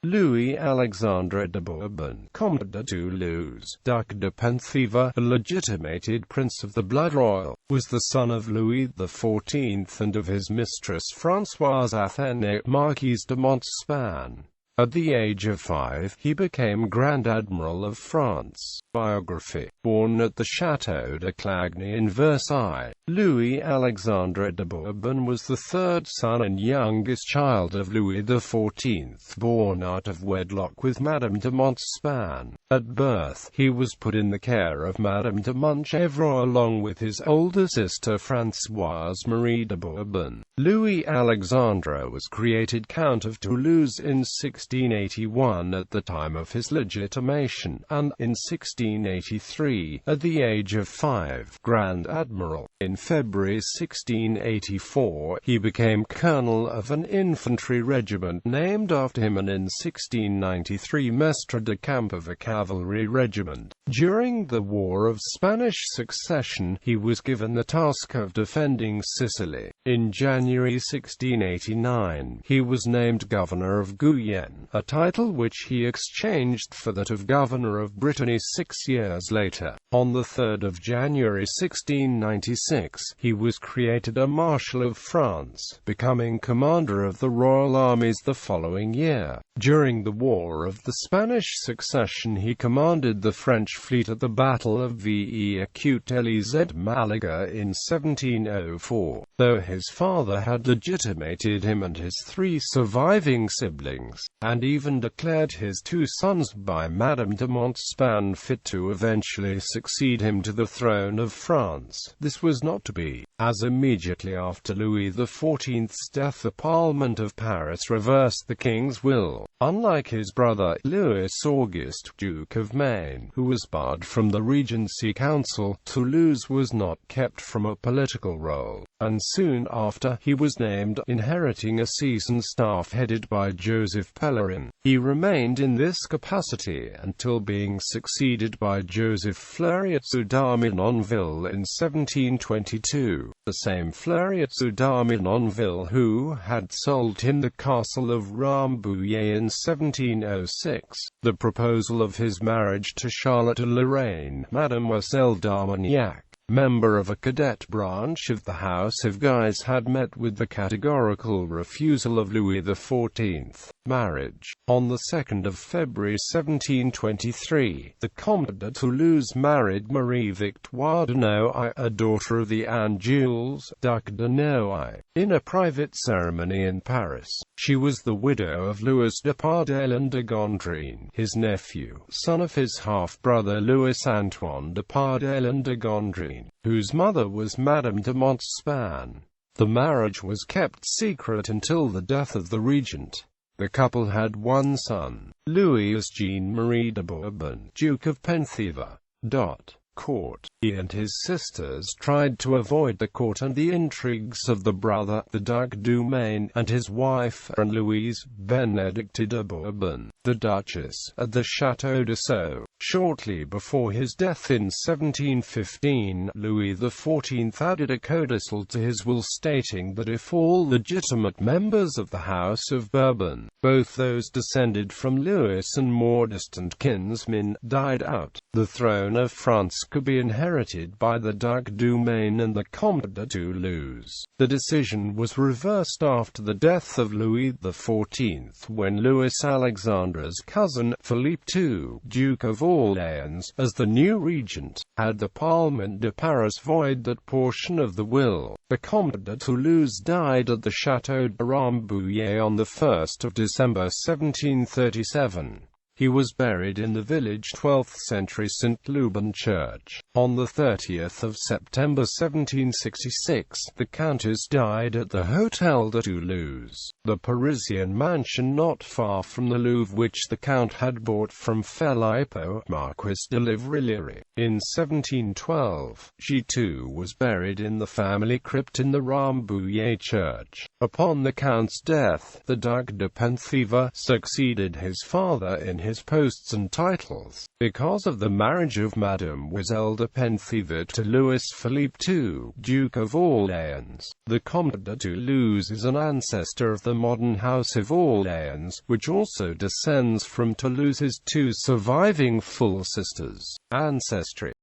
Louis Alexandre de Bourbon, Comte de Toulouse, Duc de Penthièvre, a legitimated prince of the blood royal, was the son of Louis XIV and of his mistress Françoise-Athénaïs, marquise de Montespan. At the age of 5, he became Grand Admiral of France. Biography. Born at the Château de Clagny in Versailles, Louis Alexandre de Bourbon was the third son and youngest child of Louis XIV, born out of wedlock with Madame de Montespan. At birth, he was put in the care of Madame de Penthièvre along with his older sister Françoise Marie de Bourbon. Louis Alexandre was created Count of Toulouse in 1681 at the time of his legitimation, and, in 1683, at the age of 5, Grand Admiral. In February 1684, he became colonel of an infantry regiment named after him, and in 1693 maître de camp of a cavalry regiment. During the War of Spanish Succession, he was given the task of defending Sicily. In January 1689, he was named Governor of Guyenne, a title which he exchanged for that of Governor of Brittany 6 years later. On the 3rd of January 1696, he was created a Marshal of France, becoming commander of the Royal Armies the following year. During the War of the Spanish Succession, he commanded the French fleet at the Battle of Hyacinthe Malaga in 1704. Though his father had legitimated him and his 3 surviving siblings, and even declared his 2 sons by Madame de Montespan fit to eventually succeed him to the throne of France, this was not to be, as immediately after Louis XIV's death the Parliament of Paris reversed the king's will. Unlike his brother, Louis Auguste, Duke of Maine, who was barred from the Regency Council, Toulouse was not kept from a political role, and soon after, he was named, inheriting a seasoned staff headed by Joseph Pellerin. He remained in this capacity until being succeeded by Joseph Fleuriot d'Armenonville in 1722, the same Fleuriot d'Armenonville who had sold him the castle of Rambouillet in 1706. The proposal of his marriage to Charlotte de Lorraine, Mademoiselle d'Armagnac, member of a cadet branch of the House of Guise, had met with the categorical refusal of Louis XIV. Marriage. On the 2nd of February 1723, the Comte de Toulouse married Marie Victoire de Noailles, a daughter of the Anjoules, Duc de Noailles, in a private ceremony in Paris. She was the widow of Louis de Pardelle de Gondrine, his nephew, son of his half-brother Louis-Antoine de Pardelle de Gondrine, whose mother was Madame de Montespan. The marriage was kept secret until the death of the regent. The couple had 1 son, Louis Jean-Marie de Bourbon, Duke of Penthièvre. Court. He and his sisters tried to avoid the court and the intrigues of the brother, the Duc du Maine, and his wife, Louise Benedicte de Bourbon, the Duchess, at the Château de Sceaux. Shortly before his death in 1715, Louis XIV added a codicil to his will stating that if all legitimate members of the House of Bourbon, both those descended from Louis and more distant kinsmen, died out, the throne of France could be inherited by the Duc du Maine and the Comte de Toulouse. The decision was reversed after the death of Louis XIV, when Louis Alexandre's cousin, Philippe II, Duke of Orleans, as the new regent, had the Parlement de Paris void that portion of the will. The Comte de Toulouse died at the Château de Rambouillet on the 1st of December 1737. He was buried in the village 12th-century St. Lubin Church. On the 30th of September 1766, the Countess died at the Hôtel de Toulouse, the Parisian mansion not far from the Louvre which the Count had bought from Filippo, Marquis de Livrillerie. In 1712, she too was buried in the family crypt in the Rambouillet Church. Upon the Count's death, the Duc de Penthièvre succeeded his father in his his posts and titles. Because of the marriage of Mademoiselle de Penthièvre to Louis Philippe II, Duke of Orléans, the Comte de Toulouse is an ancestor of the modern House of Orléans, which also descends from Toulouse's two surviving full sisters. Ancestry.